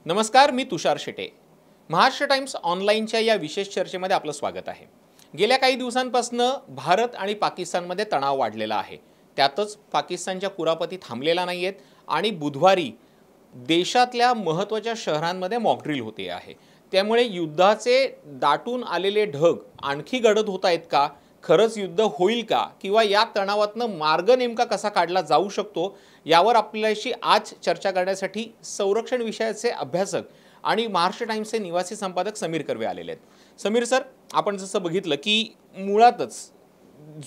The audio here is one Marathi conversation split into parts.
नमस्कार, मी तुषार शेटे. महाराष्ट्र टाइम्स ऑनलाईनच्या या विशेष चर्चेमध्ये आपलं स्वागत आहे. गेल्या काही दिवसांपासून भारत आणि पाकिस्तानमध्ये तणाव वाढलेला आहे. त्यातच पाकिस्तानच्या कुरापती थांबलेला नाहीयेत आणि बुधवारी देशातल्या महत्त्वाच्या शहरांमध्ये मॉकड्रिल होते आहे. त्यामुळे युद्धाचे दाटून आलेले ढग आणखी गडद होत आहेत का? खरंच युद्ध होईल का? किंवा या तणावातनं मार्ग नेमका कसा काढला जाऊ शकतो, यावर आपल्याशी आज चर्चा करण्यासाठी संरक्षण विषयाचे अभ्यासक आणि महाराष्ट्र टाइम्सचे निवासी संपादक समीर कर्वे आलेले आहेत. समीर सर, आपण जसं बघितलं की मुळातच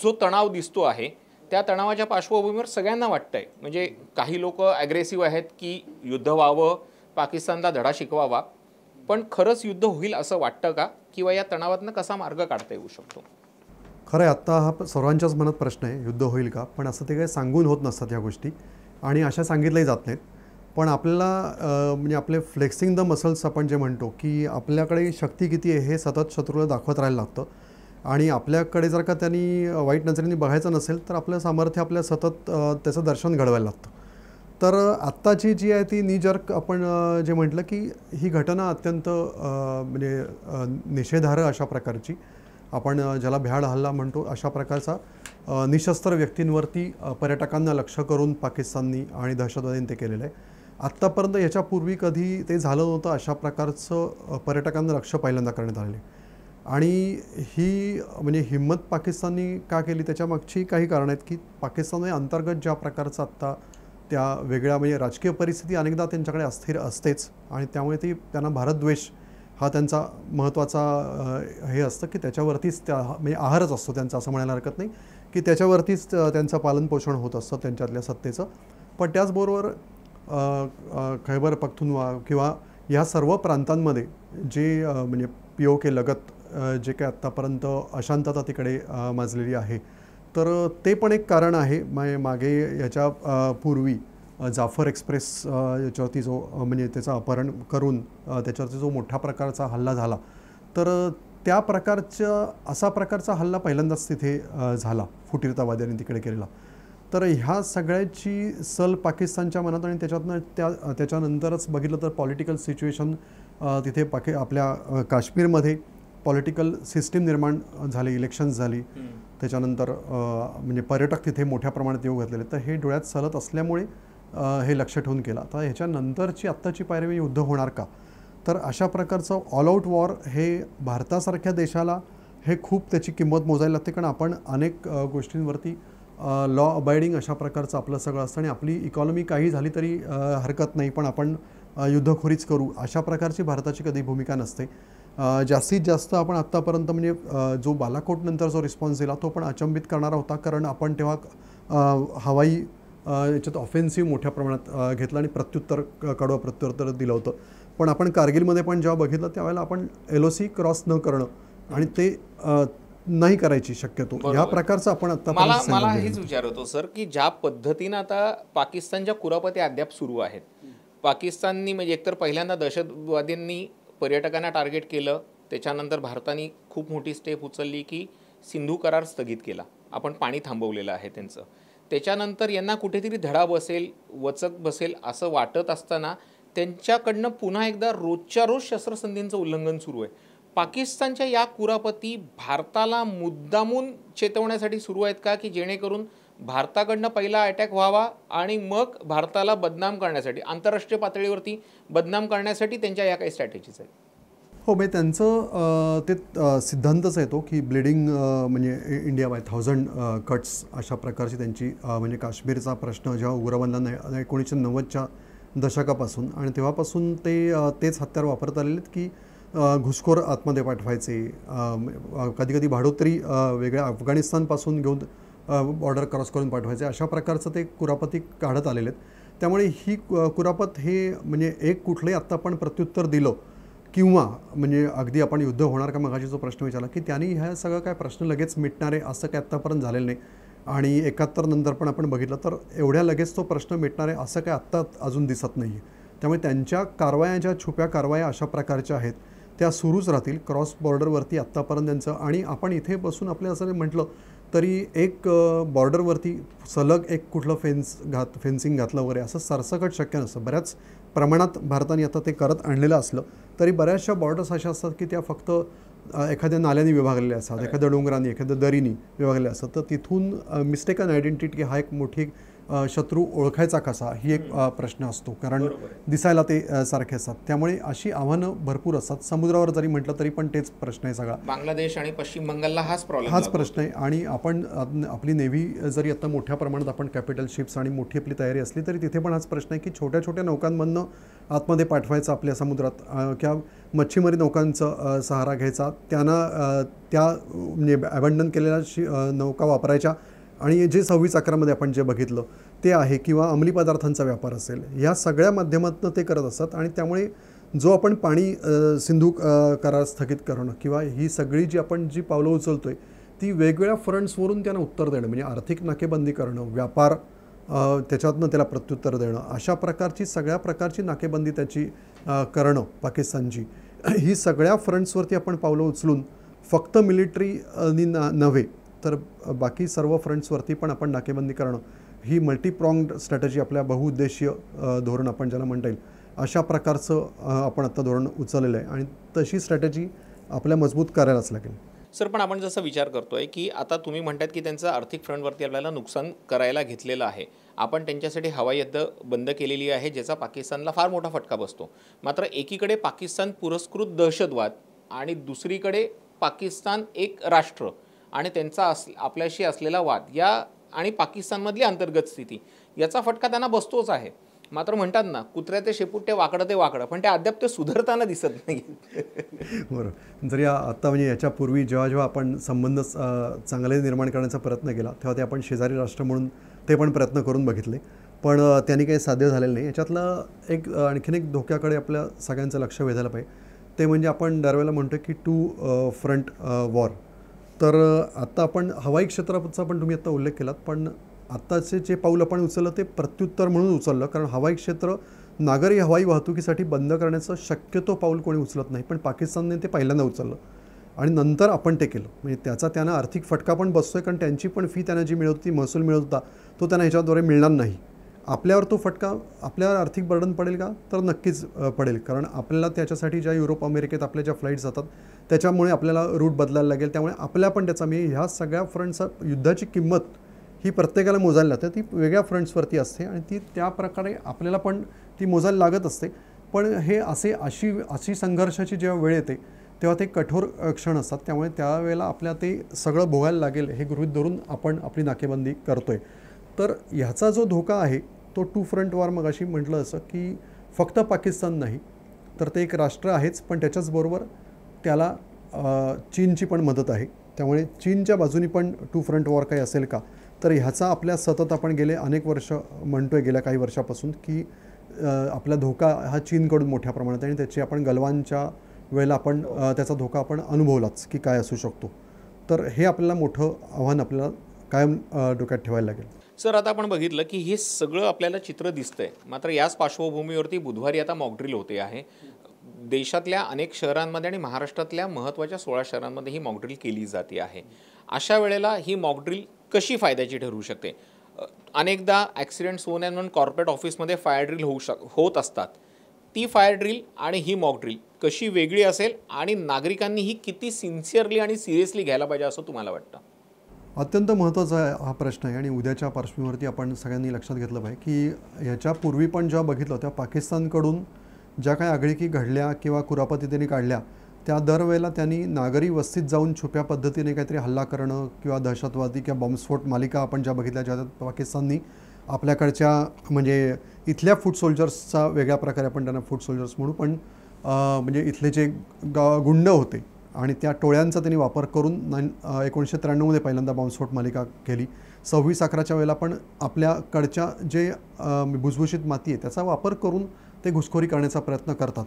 जो तणाव दिसतो आहे त्या तणावाच्या पार्श्वभूमीवर सगळ्यांना वाटतंय, म्हणजे काही लोक ॲग्रेसिव्ह आहेत की युद्ध व्हावं, पाकिस्तानला धडा शिकवावा. पण खरंच युद्ध होईल असं वाटतं का? किंवा या तणावातनं कसा मार्ग काढता येऊ शकतो? खरं आहे, आत्ता हा सर्वांच्याच मनात प्रश्न आहे, युद्ध होईल का? पण असं ते काही सांगून होत नसतात ह्या गोष्टी आणि अशा सांगितल्याही जात नाहीत. पण आपल्याला म्हणजे आपले फ्लेक्सिंग द मसल्स आपण जे म्हणतो की आपल्याकडे शक्ती किती आहे हे सतत शत्रूला दाखवत राहायला लागतं. आणि आपल्याकडे जर का त्यांनी वाईट नजरेने बघायचं नसेल तर आपलं सामर्थ्य आपल्या सतत त्याचं दर्शन घडवायला लागतं. तर आत्ताची जी आहे ती नीजर्क आपण जे म्हटलं की ही घटना अत्यंत म्हणजे निषेधार्ह अशा प्रकारची, आपण ज्याला भ्याड हल्ला म्हणतो अशा प्रकारचा निशस्त्र व्यक्तींवरती पर्यटकांना लक्ष्य करून पाकिस्ताननी आणि दहशतवाद्यांनी ते केलेलं आहे. आत्तापर्यंत याच्यापूर्वी कधी ते झालं नव्हतं. अशा प्रकारचं पर्यटकांना लक्ष्य पहिल्यांदा करण्यात आलेले आणि ही म्हणजे हिंमत पाकिस्ताननी का केली त्याच्यामागची काही कारणं आहेत की पाकिस्तानमध्ये अंतर्गत ज्या प्रकारचं आत्ता त्या वेगळ्या म्हणजे राजकीय परिस्थिती अनेकदा त्यांच्याकडे अस्थिर असतेच आणि त्यामुळे त्यांना भारतद्वेष हा त्यांचा महत्त्वाचा हे असतं की त्याच्यावरतीच त्या म्हणजे आहारच असतो त्यांचा, असं म्हणायला हरकत नाही की त्याच्यावरतीच त्यांचं पालनपोषण होत असतं त्यांच्यातल्या सत्तेचं. पण त्याचबरोबर खैबर पख्तूनख्वा किंवा ह्या सर्व प्रांतांमध्ये जे म्हणजे POK लगत जे काही आत्तापर्यंत अशांतता तिकडे माजलेली आहे, तर ते पण एक कारण आहे. मागे याच्या पूर्वी जाफर एक्सप्रेस याच्यावरती जो म्हणजे त्याचं अपहरण करून त्याच्यावरती जो मोठ्या प्रकारचा हल्ला झाला, तर त्या असा प्रकारचा हल्ला पहिल्यांदाच तिथे झाला फुटीरतावाद्यांनी तिकडे केलेला. तर ह्या सगळ्याची सल पाकिस्तानच्या मनात आणि त्याच्यानंतरच बघितलं तर पॉलिटिकल सिच्युएशन तिथे आपल्या काश्मीरमध्ये पॉलिटिकल सिस्टीम निर्माण झाली, इलेक्शन्स झाली, त्याच्यानंतर म्हणजे पर्यटक तिथे मोठ्या प्रमाणात येऊ घातलेले. तर हे डोळ्यात चालत असल्यामुळे हे लक्ष ठेवून केलं. आता ह्याच्यानंतरची आत्ताची पायरी युद्ध होणार का? तर अशा प्रकारचं ऑल आऊट वॉर हे भारतासारख्या देशाला हे खूप त्याची किंमत मोजायला लागते, कारण आपण अनेक गोष्टींवरती लॉ अबायडिंग अशा प्रकारचं आपलं सगळं असतं आणि आपली इकॉनॉमी काही झाली तरी हरकत नाही, पण आपण युद्धखोरीच करू अशा प्रकारची भारताची कधी भूमिका नसते. जास्तीत जास्त आपण आत्तापर्यंत म्हणजे जो बालाकोटनंतर जो रिस्पॉन्स दिला तो पण अचंबित करणारा होता, कारण आपण तेव्हा हवाई याच्यात ऑफेन्सिव्ह मोठ्या प्रमाणात घेतलं आणि कडवं प्रत्युत्तर दिलं होतं. पण आपण कारगिलमध्ये पण जेव्हा बघितलं त्यावेळेला आपण LOC क्रॉस न करणं आणि ते नाही करायची शक्यतो, ह्या प्रकारचं आपण आता मला हेच विचार होतो सर की ज्या पद्धतीनं आता पाकिस्तानच्या कुरापती अद्याप सुरू आहेत, पाकिस्ताननी म्हणजे एकतर पहिल्यांदा दहशतवाद्यांनी पर्यटकांना टार्गेट केलं, त्याच्यानंतर भारताने खूप मोठी स्टेप उचलली की सिंधू करार स्थगित केला, आपण पाणी थांबवलेलं आहे त्यांचं. त्याच्यानंतर यांना कुठेतरी धडा बसेल, वचक बसेल असं वाटत असताना त्यांच्याकडनं पुन्हा एकदा रोजच्या रोज शस्त्रसंधींचं उल्लंघन सुरू आहे. पाकिस्तानच्या या कुरापती भारताला मुद्दामून चेतवण्यासाठी सुरू आहेत का, की जेणेकरून भारताकडनं पहिला अटॅक व्हावा आणि मग भारताला बदनाम करण्यासाठी, आंतरराष्ट्रीय पातळीवरती बदनाम करण्यासाठी त्यांच्या या काही स्ट्रॅटेजीज आहेत? हो, म्हणजे त्यांचं ते सिद्धांतच आहे तो की ब्लिडिंग म्हणजे इंडिया बाय 1000 कट्स अशा प्रकारची त्यांची म्हणजे काश्मीरचा प्रश्न जेव्हा उग्र बनला 1990च्या दशकापासून आणि तेव्हापासून तेच हत्यार वापरत आलेले आहेत की घुसखोर आतमध्ये पाठवायचे, कधी कधी भाडोत्री वेगळ्या अफगाणिस्तानपासून घेऊन बॉर्डर क्रॉस करून पाठवायचे, अशा प्रकारचं ते कुरापती काढत आलेले आहेत. त्यामुळे ही कुरापत हे म्हणजे एक कुठलंही आत्ता आपण प्रत्युत्तर दिलं किंवा म्हणजे अगदी आपण युद्ध होणार का मगाशी जो प्रश्न विचारला की त्यांनी ह्या सगळं काय प्रश्न लगेच मिटणारे असं काय आत्तापर्यंत झालेलं नाही. आणि 71 नंतर पण आपण बघितलं तर एवढ्या लगेच तो प्रश्न मिटणारे असं काय आत्ता अजून दिसत नाही आहे. त्यामुळे त्यांच्या कारवाया ज्या छुप्या कारवाया अशा प्रकारच्या आहेत त्या सुरूच राहतील क्रॉस बॉर्डरवरती आत्तापर्यंत त्यांचं. आणि आपण इथे बसून आपल्या असं म्हटलं तरी एक बॉर्डरवरती सलग एक कुठलं फेन्सिंग घातलं वगैरे असं सरसकट शक्य नसतं. बऱ्याच प्रमाणात भारताने आता ते करत आणलेलं असलं तरी बऱ्याचशा बॉर्डर्स अशा असतात की त्या फक्त एखाद्या नाल्याने विभागलेल्या असतात, एखाद्या डोंगराने, एखाद्या दरीने विभागलेल्या असतात. तर तिथून मिस्टेकन आयडेंटिटी हा एक मोठी शत्रू ओळखायचा कसा ही एक प्रश्न असतो, कारण दिसायला ते सारखे असतात. त्यामुळे अशी आव्हानं भरपूर असतात. समुद्रावर जरी म्हटलं तरी पण तेच प्रश्न आहे सगळा. बांगलादेश आणि पश्चिम बंगालला हाच प्रश्न आहे. आणि आपण आपली नेव्ही जरी आता मोठ्या प्रमाणात आपण कॅपिटल शिप्स आणि मोठी आपली तयारी असली तरी तिथे पण हाच प्रश्न आहे की छोट्या छोट्या नौकांमधनं आतमध्ये पाठवायचं आपल्या समुद्रात किंवा मच्छीमारी नौकांचा सहारा घ्यायचा, त्यांना त्या म्हणजे अबॅन्डन केलेल्या नौका वापरायच्या. आणि जे 26/11 आपण जे बघितलं ते आहे, किंवा अंमली पदार्थांचा व्यापार असेल, या सगळ्या माध्यमातून ते करत असतात. आणि त्यामुळे जो आपण पाणी सिंधू करार स्थगित करणं किंवा ही सगळी जी आपण जी पावलं उचलतोय ती वेगवेगळ्या फ्रंट्सवरून त्यांना उत्तर देणं, म्हणजे आर्थिक नाकेबंदी करणं, व्यापार त्याच्यातनं त्याला प्रत्युत्तर देणं, अशा प्रकारची सगळ्या प्रकारची नाकेबंदी त्याची करणं पाकिस्तानची, ही सगळ्या फ्रंट्सवरती आपण पावलं उचलून फक्त मिलिटरी नव्हे तर बाकी सर्व फ्रंट्सवरती पण आपण नाकेबंदी करणं, ही मल्टीप्रॉंग्ड स्ट्रॅटेजी, आपल्या बहुउद्देशीय धोरण आपण ज्याला म्हणता येईल अशा प्रकारचं आपण आता धोरण उचललेलं आहे. आणि तशी स्ट्रॅटेजी आपल्या मजबूत करायलाच लागेल. सर, पण आपण जसं विचार करतोय की आता तुम्ही म्हणतात की त्यांचं आर्थिक फ्रंटवरती आपल्याला नुकसान करायला घेतलेलं आहे, आपण त्यांच्यासाठी हवाई हद्द बंद केलेली आहे, ज्याचा पाकिस्तानला फार मोठा फटका बसतो. मात्र एकीकडे पाकिस्तान पुरस्कृत दहशतवाद आणि दुसरीकडे पाकिस्तान एक राष्ट्र आणि त्यांचा आपल्याशी असलेला वाद या आणि पाकिस्तानमधली अंतर्गत स्थिती, याचा फटका त्यांना बसतोच आहे. मात्र म्हणतात ना, कुत्र्या ते शेपूट ते वाकडं, पण ते अद्याप ते सुधारताना दिसत नाही. बरं, जर आता म्हणजे याच्यापूर्वी जेव्हा आपण संबंध चांगले निर्माण करण्याचा प्रयत्न केला तेव्हा ते आपण शेजारी राष्ट्र म्हणून ते पण प्रयत्न करून बघितले, पण त्यांनी काही साध्य झालेलं नाही. याच्यातलं एक आणखीन एक धोक्याकडे आपल्या सगळ्यांचं लक्ष वेधायला पाहिजे, ते म्हणजे आपण दरवेळेला म्हणतो की टू फ्रंट वॉर. तर आता आपण हवाई क्षेत्राचा पण तुम्ही आता उल्लेख केलात, पण आत्ताचे जे पाऊल आपण उचललं ते प्रत्युत्तर म्हणून उचललं, कारण हवाई क्षेत्र नागरी हवाई वाहतुकीसाठी बंद करण्याचं शक्यतो पाऊल कोणी उचलत नाही, पण पाकिस्तानने ते पहिल्यांदा उचललं आणि नंतर आपण ते केलं. म्हणजे त्याचा त्यांना आर्थिक फटका पण बसतोय, कारण त्यांची पण फी त्यांना जी मिळत होती, महसूल मिळत होता, तो त्यांना ह्याच्याद्वारे मिळणार नाही. आपल्यावर तो फटका, आपल्यावर आर्थिक बर्डन पडेल का, तर नक्कीच पडेल, कारण आपल्याला त्याच्यासाठी ज्या युरोप अमेरिकेत आपल्या ज्या फ्लाईट्स जातात त्याच्यामुळे आपल्याला रूट बदलायला लागेल. त्यामुळे आपल्या पण त्याचा म्हणजे ह्या सगळ्या फ्रंटचा युद्धाची किंमत ही प्रत्येकाला मोजायला लागते, ती वेगळ्या फ्रंट्सवरती असते आणि ती त्या प्रकारे आपल्याला पण ती मोजायला लागत असते. पण हे अशी संघर्षाची जेव्हा वेळ येते तेव्हा ते कठोर क्षण असतात, त्यामुळे त्यावेळेला आपल्याला ते सगळं भोगायला लागेल हे गृहीत धरून आपण आपली नाकेबंदी करतोय. तर ह्याचा जो धोका आहे तो टू फ्रंट वॉर, मग अशी म्हटलं असं की फक्त पाकिस्तान नाही तर ते एक राष्ट्र आहेच, पण त्याच्याचबरोबर त्याला चीनची पण मदत आहे. त्यामुळे चीनच्या बाजूनी पण टू फ्रंट वॉर काही असेल का, तर ह्याचा आपल्या सतत आपण गेले अनेक वर्ष म्हणतोय, गेल्या काही वर्षापासून की आपला धोका हा चीनकडून मोठ्या प्रमाणात आहे आणि त्याची आपण गलवानच्या वेळेला आपण त्याचा धोका आपण अनुभवलाच की काय असू शकतो. तर हे आपल्याला मोठं आव्हान आपल्याला कायम डोक्यात ठेवायला लागेल. सर, आता आपण बघितलं की हे सगळं आपल्याला चित्र दिसतंय, मात्र याच पार्श्वभूमीवरती बुधवारी आता मॉकड्रिल होते आहे. देशातल्या अनेक शहरांमध्ये आणि महाराष्ट्रातल्या महत्त्वाच्या 16 शहरांमध्ये ही मॉकड्रिल केली जाते आहे. अशा वेळेला ही मॉकड्रिल कशी फायद्याची ठरू शकते? अनेकदा ॲक्सिडेंट्स होऊ नये म्हणून कॉर्पोरेट ऑफिसमध्ये फायर ड्रिल होत असतात. ती फायर ड्रिल आणि ही मॉकड्रिल कशी वेगळी असेल आणि नागरिकांनी ही किती सिन्सिअरली आणि सिरियसली घ्यायला पाहिजे असं तुम्हाला वाटतं? अत्यंत महत्त्वाचा हा प्रश्न आहे आणि उद्याच्या पार्श्वभूमीवरती आपण सगळ्यांनी लक्षात घेतलं पाहिजे की ह्याच्यापूर्वी पण जेव्हा बघितलं तेव्हा पाकिस्तानकडून ज्या काही आगळीकी घडल्या किंवा कुरापती त्यांनी काढल्या त्या दरवेळेला त्यांनी नागरी वस्तीत जाऊन छुप्या पद्धतीने काहीतरी हल्ला करणं किंवा दहशतवादी किंवा बॉम्बस्फोट मालिका आपण ज्या बघितल्या, ज्या पाकिस्ताननी आपल्याकडच्या म्हणजे इथल्या फूट सोल्जर्सचा वेगळ्या प्रकारे आपण त्यांना फूट सोल्जर्स म्हणू, पण म्हणजे इथले जे गुंड होते आणि त्या टोळ्यांचा त्यांनी वापर करून 1993 पहिल्यांदा बॉम्बस्फोट मालिका केली. 26/11 वेळेला पण आपल्याकडच्या जे भुसभुशीत माती आहे त्याचा वापर करून ते घुसखोरी करण्याचा प्रयत्न करतात.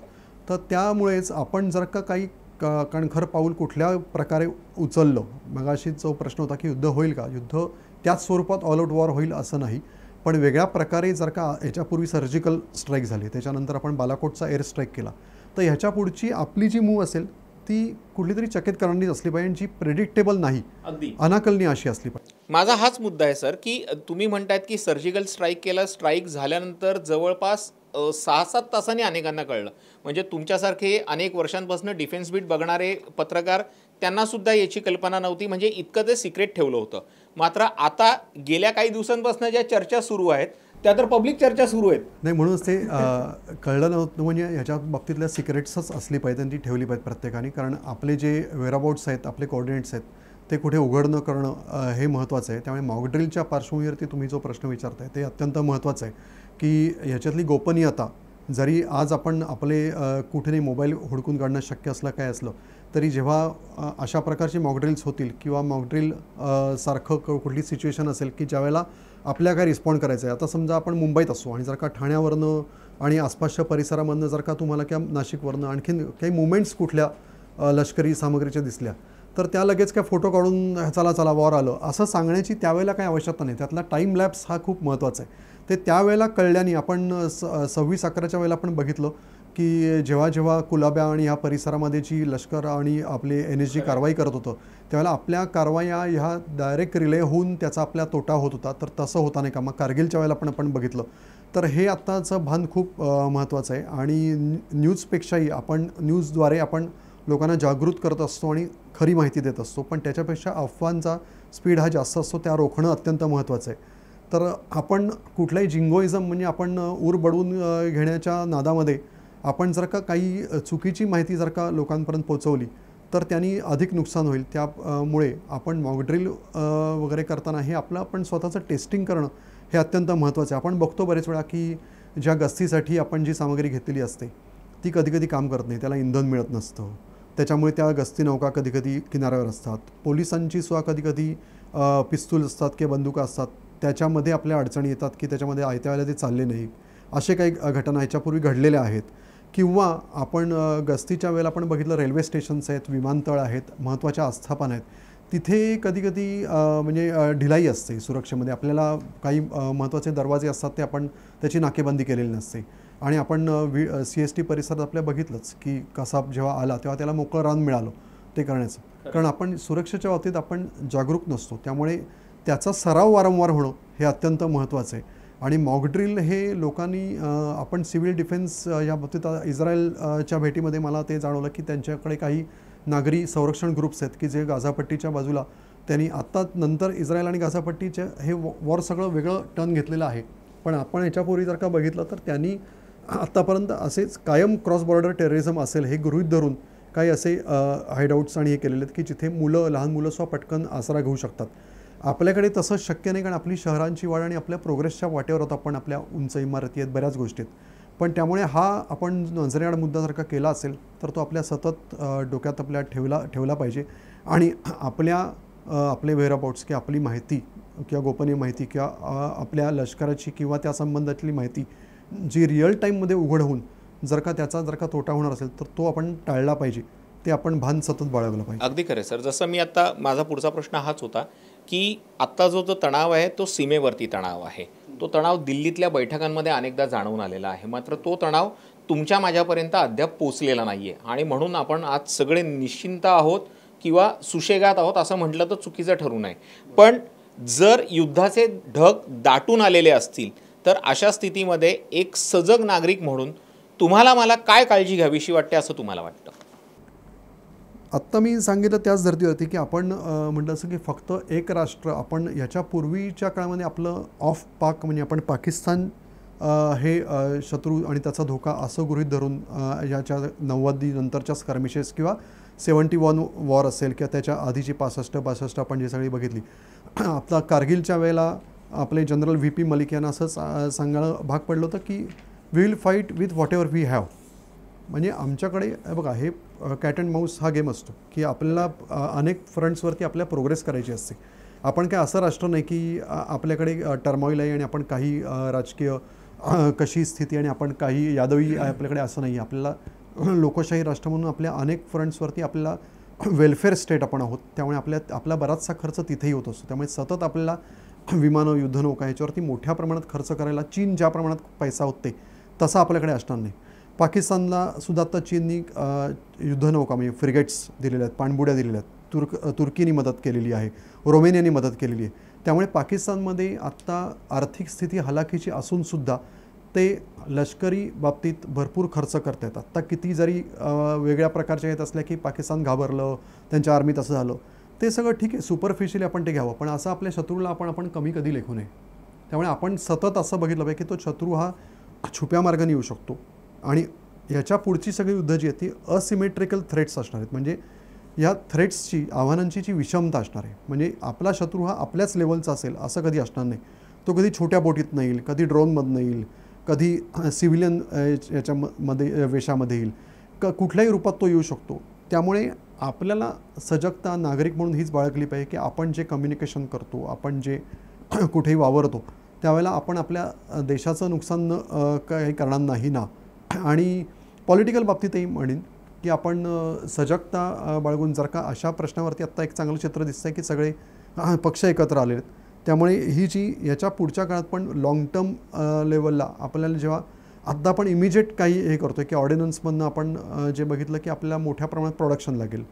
तर त्यामुळेच आपण जर का काही कणखर पाऊल कुठल्या प्रकारे उचललं, मगाशी जो प्रश्न होता की युद्ध होईल का, युद्ध त्याच स्वरूपात ऑल आउट वॉर होईल असं नाही, पण वेगळ्या प्रकारे जर का ह्याच्यापूर्वी सर्जिकल स्ट्राईक झाली, त्याच्यानंतर आपण बालाकोटचा एअर स्ट्राईक केला, तर ह्याच्या पुढची आपली जी मूव असेल ती कुठली तरी चकित करणारीच असली पाहिजे, जी प्रेडिक्टेबल नाही, अगदी अनाकलनीय अशी असली पाहिजे. माझा हाच मुद्दा आहे सर, की तुम्ही म्हणतायत की सर्जिकल स्ट्राईक केला, स्ट्राईक झाल्यानंतर जवळपास 6-7 तासांनी अनेकांना कळलं. म्हणजे तुमच्यासारखे अनेक वर्षांपासून डिफेन्स बीट बघणारे पत्रकार, त्यांना सुद्धा याची कल्पना नव्हती. म्हणजे इतकं ते सिक्रेट ठेवलं होतं. मात्र आता गेल्या काही दिवसांपासून ज्या चर्चा सुरू आहेत त्या तर पब्लिक चर्चा सुरू आहेत. नाही, म्हणूनच ते कळलं नव्हतं. म्हणजे ह्याच्या बाबतीतल्या सिक्रेट्सच असली पाहिजे आणि ती ठेवली पाहिजे प्रत्येकाने. कारण आपले जे वेअरअबाउट्स आहेत, आपले कोऑर्डिनेट्स आहेत, ते कुठे उघड न करणं हे महत्त्वाचं आहे. त्यामुळे मॉकड्रिलच्या पार्श्वभूमीवरती तुम्ही जो प्रश्न विचारताय ते अत्यंत महत्त्वाचं आहे, की ह्याच्यातली गोपनीयता, जरी आज आपण आपले कुठेही मोबाईल हुडकून काढणं शक्य असलं काय असलं तरी जेव्हा अशा प्रकारची मॉकड्रिल्स होतील किंवा मॉकड्रिल सारखं कुठली सिच्युएशन असेल की ज्यावेळेला आपल्या काय रिस्पॉन्ड करायचं आहे. आता समजा आपण मुंबईत असू आणि जर का ठाण्यावरनं आणि आसपासच्या परिसरामधनं जर का तुम्हाला किंवा नाशिकवरनं आणखीन काही मुवमेंट्स कुठल्या लष्करी सामग्रीच्या दिसल्या तर त्या लगेच काय फोटो काढून चला चला वॉर आलं असं सांगण्याची त्यावेळेला काही आवश्यकता नाही. त्यातला टाईम लॅप्स हा खूप महत्त्वाचा आहे. ते त्यावेळेला कळल्याने आपण 26/11च्या वेळेला आपण बघितलं की जेव्हा कुलाब्या आणि ह्या परिसरामध्ये जी लष्कर आणि आपले NSG कारवाई करत होतं त्यावेळेला आपल्या कारवाया ह्या डायरेक्ट रिले होऊन त्याचा आपल्या तोटा होत होता. तर तसं होता नाही का. मग कारगिलच्या वेळेला पण आपण बघितलं. तर हे आत्ताचं भान खूप महत्त्वाचं आहे. आणि न्यूजपेक्षाही आपण न्यूजद्वारे आपण लोकांना जागृत करत असतो आणि खरी माहिती देत असतो. पण त्याच्यापेक्षा अफवांचा स्पीड हा जास्त असतो, त्या रोखणं अत्यंत महत्त्वाचं आहे. तर आपण कुठलाही जिंगोइझम म्हणजे आपण ऊर बडवून घेण्याच्या नादामध्ये आपण जर का काही चुकीची माहिती जर का लोकांपर्यंत पोहोचवली तर त्यांनी अधिक नुकसान होईल. त्यामुळे आपण मॉकड्रिल वगैरे करताना हे आपलं आपण स्वतःचं टेस्टिंग करणं हे अत्यंत महत्त्वाचं आहे. आपण बघतो बरेच वेळा की ज्या गस्तीसाठी आपण जी सामग्री घेतलेली असते ती कधीकधी काम करत नाही, त्याला इंधन मिळत नसतं. त्याच्यामुळे त्या गस्ती नौका कधीकधी किनाऱ्यावर असतात. पोलिसांची सुद्धा कधीकधी पिस्तूल असतात किंवा बंदुका असतात, त्याच्यामध्ये आपल्या अडचणी येतात की त्याच्यामध्ये आयत्या वेळेला ते चालले नाही. असे काही घटना ह्याच्यापूर्वी घडलेल्या आहेत. किंवा आपण गस्तीच्या वेळेला आपण बघितलं रेल्वे स्टेशन्स आहेत, विमानतळ आहेत, महत्त्वाच्या आस्थापना आहेत, तिथे कधीकधी म्हणजे ढिलाई असते सुरक्षेमध्ये. आपल्याला काही महत्त्वाचे दरवाजे असतात ते आपण त्याची नाकेबंदी केलेली नसते. आणि आपण CST परिसरात आपल्या बघितलंच की कसा जेव्हा आला तेव्हा त्याला मोकळं रान मिळालं ते करण्याचं. कारण आपण सुरक्षेच्या बाबतीत आपण जागरूक नसतो. त्यामुळे त्याचा सराव वारंवार होणं हे अत्यंत महत्त्वाचं आहे. आणि मॉकड्रिल हे लोकांनी आपण सिव्हिल डिफेन्स या बाबतीत इस्रायलच्या भेटीमध्ये मला ते जाणवलं की त्यांच्याकडे काही नागरी संरक्षण ग्रुप्स आहेत की जे गाझापट्टीच्या बाजूला त्यांनी आत्ता नंतर इस्रायल आणि गाझापट्टीचे हे वॉर सगळं वेगळं टर्न घेतलेलं आहे. पण आपण ह्याच्यापूर्वी जर का बघितलं तर त्यांनी आत्तापर्यंत असेच कायम क्रॉस बॉर्डर टेररिझम असेल हे गृहीत धरून काही असे हाईडआउट्स आणि हे केलेले आहेत की जिथे लहान मुलंसुद्धा पटकन आसरा घेऊ शकतात. आपल्याकडे तसं शक्य नाही, कारण आपली शहरांची वाढ आणि आपल्या प्रोग्रेसच्या वाटेवर होता. पण आपल्या उंच इमारती आहेत, बऱ्याच गोष्टी आहेत. पण त्यामुळे हा आपण नजरेआड मुद्दा जर का केला असेल तर तो आपल्या सतत डोक्यात आपल्या ठेवला पाहिजे. आणि आपले वेअरअबाउट्स किंवा आपली माहिती किंवा गोपनीय माहिती किंवा आपल्या लष्कराची किंवा त्या संबंधातली माहिती जी रिअल टाईममध्ये उघड होऊन जर का तोटा होणार असेल तर तो आपण टाळला पाहिजे. ते आपण भान सतत बाळगलं पाहिजे. अगदी खरं सर. जसं मी आता माझा पुढचा प्रश्न हाच होता की आत्ता जो तणाव आहे तो सीमेवरती तणाव आहे. तो तणाव दिल्लीतल्या बैठकांमध्ये अनेकदा जाणवून आलेला आहे. मात्र तो तणाव तुमच्या माझ्यापर्यंत अद्याप पोचलेला नाही आहे. आणि म्हणून आपण आज सगळे निश्चिंत आहोत किंवा सुशेगात आहोत असं म्हटलं तर चुकीचं ठरू नये. पण जर युद्धाचे ढग दाटून आलेले असतील तर अशा स्थितीमध्ये एक सजग नागरिक म्हणून तुम्हाला मला काय काळजी घ्यावीशी वाटते असं तुम्हाला वाटतं? आत्ता मी सांगितलं त्याच धर्तीवरती की आपण म्हटलं असं की फक्त एक राष्ट्र, आपण ह्याच्या पूर्वीच्या काळामध्ये आपलं ऑफ पाक म्हणजे आपण पाकिस्तान हे शत्रू आणि त्याचा धोका असं गृहीत धरून याच्या 90 नंतरच्या स्कर्मिशेस किंवा 71 वॉर असेल किंवा त्याच्या आधीची 65 आपण जी सगळी बघितली. आपला कारगिलच्या वेळेला आपले जनरल VP मलिक यांना असंच सांगायला भाग पडलं होतं की we will fight with whatever we have. म्हणजे आमच्याकडे बघा हे कॅट अँड माऊस हा गेम असतो की आपल्याला अनेक फ्रंट्सवरती आपल्या प्रोग्रेस करायची असते. आपण काय असं राष्ट्र नाही की आपल्याकडे टर्मॉईल आहे आणि आपण काही राजकीय कशी स्थिती आणि आपण काही यादवी आपल्याकडे असं नाही. आपल्याला लोकशाही राष्ट्र म्हणून आपल्या अनेक फ्रंट्सवरती आपल्याला वेलफेअर स्टेट आपण आहोत. त्यामुळे आपला बराचसा खर्च तिथेही होत असतो. त्यामुळे सतत आपल्याला विमानं, युद्धनौका ह्याच्यावरती मोठ्या प्रमाणात खर्च करायला चीन ज्या प्रमाणात पैसा होते तसा आपल्याकडे असणार नाही. पाकिस्तानला सुद्धा आता चीननी युद्धनौका म्हणजे फ्रिगेट्स दिलेल्या आहेत, पाणबुड्या दिलेल्या आहेत, तुर्कीनी मदत केलेली आहे, रोमेनियानी मदत केलेली आहे. त्यामुळे पाकिस्तानमध्ये आत्ता आर्थिक स्थिती हलाखीची असूनसुद्धा ते लष्करी बाबतीत भरपूर खर्च करत आहेत. आत्ता किती जरी वेगळ्या प्रकारच्या येत असल्या की पाकिस्तान घाबरलं, त्यांच्या आर्मीत असं झालं, ते सगळं ठीक आहे, सुपरफिशियली आपण ते घ्यावं, पण असं आपल्या शत्रूला आपण कमी कधी लेखू नये. त्यामुळे आपण सतत असं बघितलं पाहिजे की तो शत्रू हा छुप्या मार्गाने येऊ शकतो आणि याच्या पुढची सगळी युद्ध जी आहे ती असिमेट्रिकल थ्रेट्स असणार आहेत. म्हणजे या थ्रेट्सची, आव्हानांची जी विषमता असणार आहे, म्हणजे आपला शत्रू हा आपल्याच लेवलचा असेल असं कधी असणार नाही. तो कधी छोट्या बोटीत नाही येईल, कधी ड्रोनमधनं येईल, कधी सिव्हिलियन याच्यामध्ये वेशामध्ये येईल, कुठल्याही रूपात तो येऊ शकतो. त्यामुळे आपल्याला सजगता नागरिक म्हणून हीच बाळगली पाहिजे की आपण जे कम्युनिकेशन करतो, आपण जे कुठेही वावरतो, त्यावेळेला आपण आपल्या देशाचं नुकसान काही करणार नाही ना. आणि पॉलिटिकल बाबतीतही म्हणेन की आपण सजगता बाळगून, जर का अशा प्रश्नावरती आत्ता एक चांगलं चित्र दिसतं आहे की सगळे पक्ष एकत्र आले आहेत, त्यामुळे ही जी याच्या पुढच्या काळात पण लाँग टर्म लेवलला आपल्याला जेव्हा आत्ता आपण इमिजिएट काही हे करतो आहे की ऑर्डिनन्समधनं आपण जे बघितलं की आपल्याला मोठ्या प्रमाणात प्रोडक्शन लागेल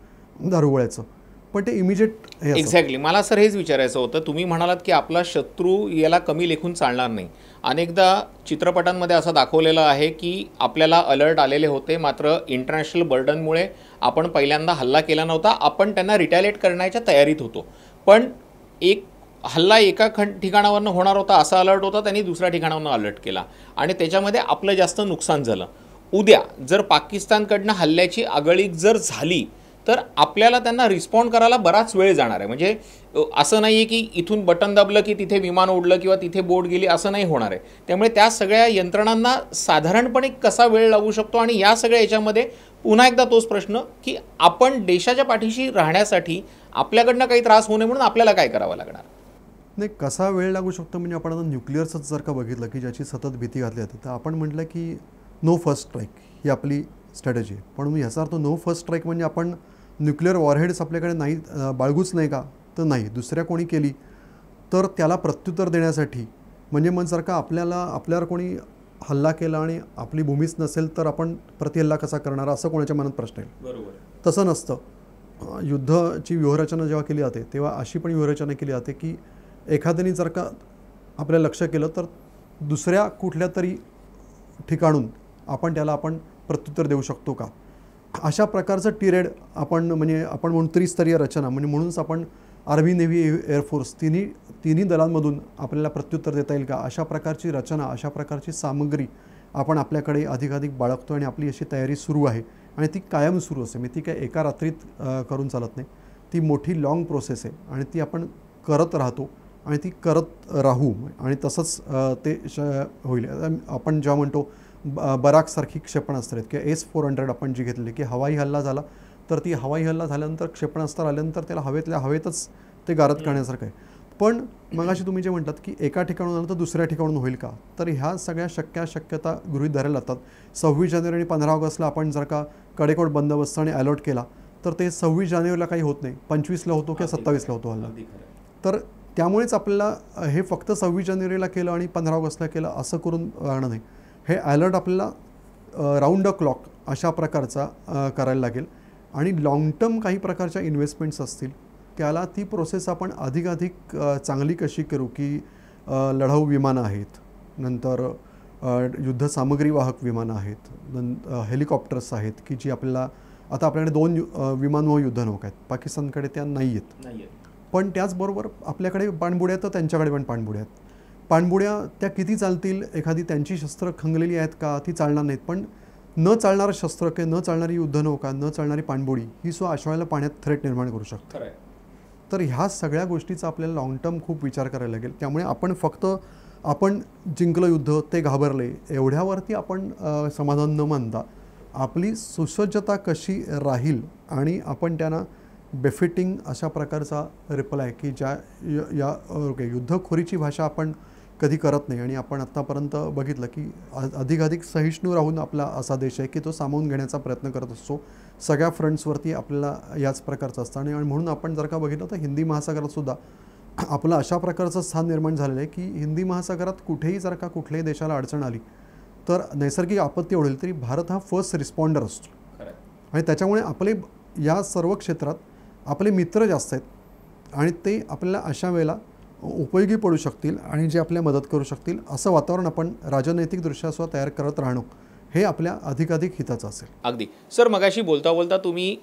दारुगोळ्याचं, पण ते इमिजिएट हे एक्झॅक्टली. मला सर हेच विचारायचं होतं, तुम्ही म्हणालात की आपला शत्रू याला कमी लेखून चालणार नाही. अनेकदा चित्रपटांमध्ये असं दाखवलेलं आहे की आपल्याला अलर्ट आलेले होते, मात्र इंटरनॅशनल बर्डनमुळे आपण पहिल्यांदा हल्ला केला नव्हता, आपण त्यांना रिटॅलिएट करण्याच्या तयारीत होतो. पण एक हल्ला एका ठिकाणावरनं होणार होता असा अलर्ट होता, त्यांनी दुसऱ्या ठिकाणावरनं अलर्ट केला आणि त्याच्यामध्ये आपलं जास्त नुकसान झालं. उद्या जर पाकिस्तानकडनं हल्ल्याची आगळीक जर झाली तर आपल्याला त्यांना रिस्पॉन्ड करायला बराच वेळ जाणार आहे. म्हणजे असं नाही आहे की इथून बटन दाबलं की तिथे विमान उडलं किंवा तिथे बोट गेली, असं नाही होणार आहे. त्यामुळे त्या सगळ्या यंत्रणांना साधारणपणे कसा वेळ लागू शकतो आणि या सगळ्या याच्यामध्ये पुन्हा एकदा तोच प्रश्न की आपण देशाच्या पाठीशी राहण्यासाठी आपल्याकडनं काही त्रास होऊ नये म्हणून आपल्याला काय करावं लागणार. नाही, कसा वेळ लागू शकतो म्हणजे आपण आता न्यूक्लिअरचंच जर का बघितलं की ज्याची सतत भीती घातली जाते, तर आपण म्हटलं की नो फर्स्ट स्ट्राईक ही आपली स्ट्रॅटेजी आहे. पण मी याचा अर्थ नो फर्स्ट स्ट्राईक म्हणजे आपण न्यूक्लिअर वॉरहेड्स आपल्याकडे नाही बाळगूच नाही का, तर नाही. दुसऱ्या कोणी केली तर त्याला प्रत्युत्तर देण्यासाठी, म्हणजे मग जर का आपल्यावर कोणी हल्ला केला आणि आपली भूमीच नसेल तर आपण प्रतिहल्ला कसा करणार, असं कोणाच्या मनात प्रश्न येईल. बरोबर. तसं नसतं. युद्धाची व्यूहरचना जेव्हा केली जाते तेव्हा अशी पण व्यूहरचना केली जाते की एखाद्याने जर का आपलं लक्ष केलं तर दुसऱ्या कुठल्या तरी ठिकाणून आपण प्रत्युत्तर देऊ शकतो का, अशा प्रकारचं टिरेड आपण म्हणून त्रिस्तरीय रचना, म्हणजे म्हणूनच आपण आर्मी, नेव्ही, एअरफोर्स तिन्ही दलांमधून आपल्याला प्रत्युत्तर देता येईल का, अशा प्रकारची रचना, अशा प्रकारची सामग्री आपण आपल्याकडे अधिकाधिक बाळगतो आणि आपली अशी तयारी सुरू आहे आणि ती कायम सुरू असते. मी ती काय एका रात्रीत करून चालत नाही, ती मोठी लाँग प्रोसेस आहे आणि ती आपण करत राहतो आणि ती करत राहू आणि तसंच ते होईल. आपण जेव्हा म्हणतो बराकसारखी क्षेपणास्त्र आहेत किंवा S-400 आपण जी घेतली की हवाई हल्ला झाला तर ती हवाई हल्ला झाल्यानंतर क्षेपणास्त्र आल्यानंतर त्याला हवेतल्या हवेतच ते गारद करण्यासारखं आहे. पण मगाशी तुम्ही जे म्हणतात की एका ठिकाणून आलं तर दुसऱ्या ठिकाणून होईल का, तर ह्या सगळ्या शक्यता गृहीत धरायला लागतात. 26 जानेवारी आणि 15 ऑगस्टला आपण जर का कडेकोट बंदोबस्त आणि अलर्ट केला तर ते 26 जानेवारीला काही होत नाही, 25ला होतो किंवा 27ला होतो हल्ला. तर त्यामुळेच आपल्याला हे फक्त 26 जानेवारीला केलं आणि 15 ऑगस्टला केलं असं करून राहणं नाही. हे अलर्ट आपल्याला राऊंड द क्लॉक अशा प्रकारचा करायला लागेल आणि लाँग टर्म काही प्रकारच्या इन्व्हेस्टमेंट्स असतील त्याला ती प्रोसेस आपण अधिकाधिक चांगली कशी करू की लढाऊ विमानं आहेत, नंतर युद्धसामग्री वाहक विमानं आहेत, हेलिकॉप्टर्स आहेत की जी आता आपल्याकडे 2 विमानवाहू युद्धनौका आहेत, पाकिस्तानकडे त्या नाही आहेत. पण त्याचबरोबर आपल्याकडे पाणबुड्या, तर त्यांच्याकडे पण पाणबुड्या आहेत. पाणबुड्या त्या किती चालतील, एखादी त्यांची शस्त्र खंगलेली आहेत का, ती चालणार नाहीत. पण न चालणारं शस्त्र किंवा न चालणारी युद्धनौका, न चालणारी पाणबुडी ही अशा वेळेला पाण्यात थ्रेट निर्माण करू शकते. तर ह्या सगळ्या गोष्टीचा आपल्याला लाँग टर्म खूप विचार करायला लागेल. त्यामुळे आपण जिंकलं युद्ध, ते घाबरले, एवढ्यावरती आपण समाधान न मानता आपली सुसज्जता कशी राहील आणि आपण त्यांना बेफिटिंग अशा प्रकारचा रिप्लाय की ज्या युद्धखोरीची भाषा आपण कधी करत नाही आणि आपण आत्तापर्यंत बघितलं की अधिकाधिक सहिष्णू राहून आपला असा देश आहे की तो सामावून घेण्याचा प्रयत्न करत असतो. सगळ्या फ्रंट्सवरती आपल्याला याच प्रकारचं असतं आणि म्हणून आपण जर का बघितलं तर हिंदी महासागरातसुद्धा आपलं अशा प्रकारचं स्थान निर्माण झालेलं आहे की हिंदी महासागरात कुठेही जर का कुठल्याही देशाला अडचण आली तर नैसर्गिक आपत्ती ओढवली तरी भारत हा फर्स्ट रिस्पॉन्डर असतो आणि त्याच्यामुळे आपले या सर्व क्षेत्रात आपले मित्र जास्त आहेत आणि ते आपल्याला अशा वेळेला उपयोगी पडू शकतील आणि जे आपल्या मदत करू शकतील असं वातावरण आपण राजनैतिकदृष्ट्या सुद्धा तयार करत राहणं हे आपल्या अधिकाधिक हिताचं असेल. अगदी सर, मगाशी बोलता बोलता तुम्ही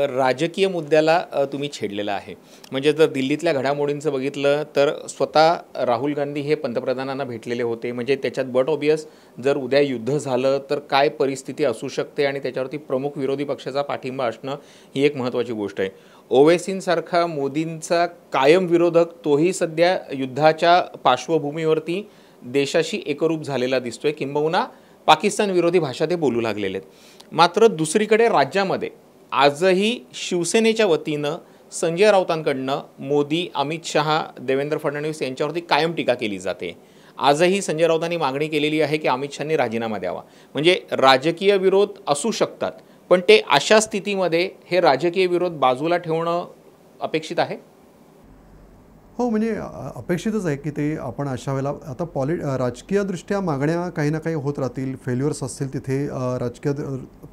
राजकीय मुद्द्याला तुम्ही छेडलेला आहे. म्हणजे जर दिल्लीतल्या घडामोडींचं बघितलं तर स्वतः राहुल गांधी हे पंतप्रधानांना भेटलेले होते. म्हणजे त्याच्यात बट ऑबियस जर उद्या युद्ध झालं तर काय परिस्थिती असू शकते आणि त्याच्यावरती प्रमुख विरोधी पक्षाचा पाठिंबा असणं ही एक महत्त्वाची गोष्ट आहे. ओवैसींसारखा मोदींचा कायम विरोधक तोही सध्या युद्धाच्या पार्श्वभूमीवरती देशाशी एकरूप झालेला दिसतोय, किंबहुना पाकिस्तान विरोधी भाषा ते बोलू लागलेले आहेत. मात्र दुसरीकडे राज्यामध्ये आजही शिवसेनेच्या वतीनं संजय राऊतांकडनं मोदी, अमित शहा, देवेंद्र फडणवीस यांच्यावरती कायम टीका केली जाते. आजही संजय राऊतांनी मागणी केलेली आहे की अमित शहांनी राजीनामा द्यावा. म्हणजे राजकीय विरोध असू शकतात, पण ते अशा स्थितीमध्ये हे राजकीय विरोध बाजूला ठेवणं अपेक्षित आहे. हो, म्हणजे अपेक्षितच आहे की ते आपण अशा वेळेला आता राजकीयदृष्ट्या मागण्या काही ना काही होत राहतील, फेल्युअर्स असतील तिथे राजकीय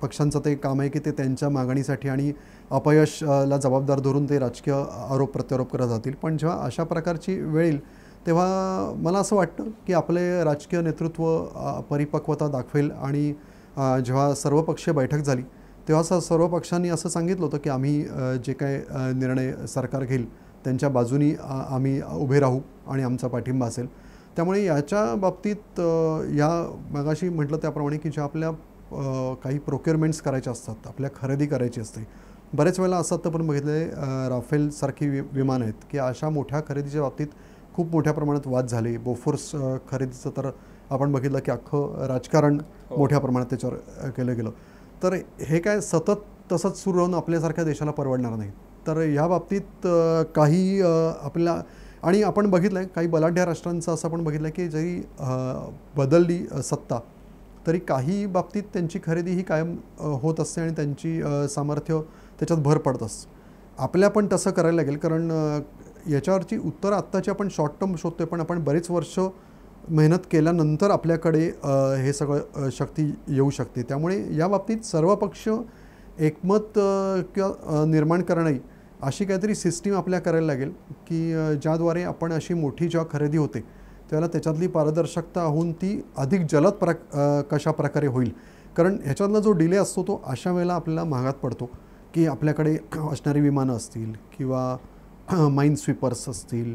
पक्षांचं ते काम आहे की ते त्यांच्या मागणीसाठी आणि अपयशला जबाबदार धरून ते राजकीय आरोप प्रत्यारोप करत जातील. पण जेव्हा अशा प्रकारची वेळ येईल तेव्हा मला असं वाटतं की आपले राजकीय नेतृत्व परिपक्वता दाखवेल आणि जेव्हा सर्वपक्षीय बैठक झाली तेव्हा सर्व पक्षांनी असं सांगितलं होतं की आम्ही जे काय निर्णय सरकार घेईल त्यांच्या बाजूनी आम्ही उभे राहू आणि आमचा पाठिंबा असेल. त्यामुळे याच्या बाबतीत या मगाशी म्हटलं त्याप्रमाणे की ज्या आपल्या काही प्रोक्युअरमेंट्स करायच्या असतात, आपल्या खरेदी करायची असते. बरेच वेळेला असं आपण बघितलं राफेलसारखी विमान आहेत की अशा मोठ्या खरेदीच्या बाबतीत खूप मोठ्या प्रमाणात वाद झाले. बोफोर्स खरेदीचं तर आपण बघितलं की अख्खं राजकारण मोठ्या प्रमाणात त्याच्यावर केलं गेलं. तर हे काय सतत तसंच सुरू राहून आपल्यासारख्या देशाला परवडणार नाही. तर या बाबतीत काही आपल्याला आणि आपण बघितलं आहे काही बलाढ्य राष्ट्रांचं असं आपण बघितलं की जरी बदलली सत्ता तरी काही बाबतीत त्यांची खरेदी ही कायम होत असते आणि त्यांची सामर्थ्य त्याच्यात भर पडत असतं. आपल्या पण तसं करायला लागेल, कारण याच्यावरची उत्तर आत्ताची आपण शॉर्ट टर्म शोधतो आहे, पण आपण बरेच वर्ष मेहनत केल्यानंतर आपल्याकडे हे सगळं शक्ती येऊ शकते. त्यामुळे या बाबतीत सर्व पक्ष एकमत किंवा निर्माण करणं अशी काहीतरी सिस्टीम आपल्या करायला लागेल की ज्याद्वारे आपण अशी मोठी जेव्हा खरेदी होते त्याला त्याच्यातली पारदर्शकता होऊन ती अधिक जलद कशा प्रकारे होईल. कारण ह्याच्यातला जो डिले असतो तो अशा वेळेला आपल्याला महागात पडतो की आपल्याकडे असणारी विमानं असतील किंवा माइन स्वीपर्स असतील,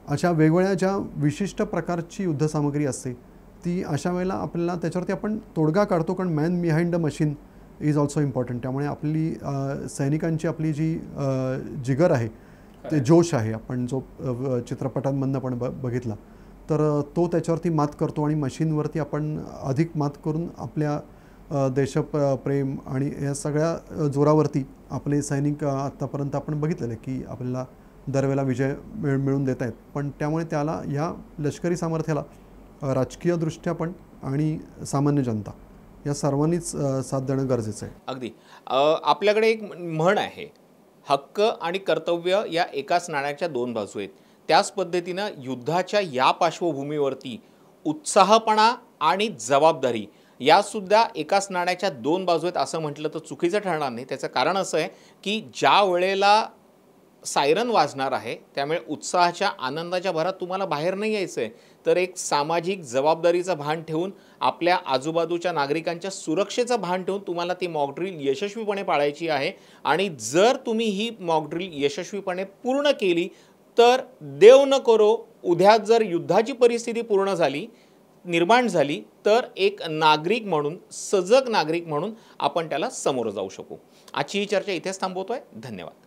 अशा वेगवेगळ्या ज्या विशिष्ट प्रकारची युद्धसामग्री असते ती अशा वेळेला आपल्याला त्याच्यावरती आपण तोडगा काढतो, कारण man behind the machine is also important. त्यामुळे आपली सैनिकांची आपली जी जिगर आहे, ते जोश आहे, आपण जो चित्रपटांमधनं पण बघितला तर तो त्याच्यावरती मात करतो आणि मशीनवरती आपण अधिक मात करून आपल्या देशप्रेम आणि या सगळ्या जोरावरती आपले सैनिक आत्तापर्यंत आपण बघितलेलं आहे की आपल्याला दरवेळेला विजय मिळवून देत आहेत. पण त्यामुळे त्याला या लष्करी सामर्थ्याला राजकीयदृष्ट्या पण आणि सामान्य जनता या सर्वांनीच साथ देणं गरजेचं आहे. अगदी. आपल्याकडे एक म्हण आहे, हक्क आणि कर्तव्य या एकाच नाण्याच्या दोन बाजू आहेत. त्याच पद्धतीनं युद्धाच्या या पार्श्वभूमीवरती उत्साहपणा आणि जबाबदारी यासुद्धा एकाच नाण्याच्या दोन बाजू आहेत असं म्हटलं तर चुकीचं ठरणार नाही. त्याचं कारण असं आहे की ज्या वेळेला सायरन वाजणार आहे त्यामुळे उत्साहाच्या आनंदाच्या भरात तुम्हाला बाहेर नाही यायचं आहे, तर एक सामाजिक जबाबदारीचं भान ठेवून आपल्या आजूबाजूच्या नागरिकांच्या सुरक्षेचं भान ठेवून तुम्हाला ती मॉकड्रिल यशस्वीपणे पाळायची आहे. आणि जर तुम्ही ही मॉकड्रिल यशस्वीपणे पूर्ण केली तर देव न करो उद्या जर युद्धाची परिस्थिती पूर्ण झाली निर्माण झाली तर एक नागरिक म्हणून, सजग नागरिक म्हणून आपण त्याला समोर जाऊ शकू. आजची ही चर्चा इथेच थांबवतोय. धन्यवाद.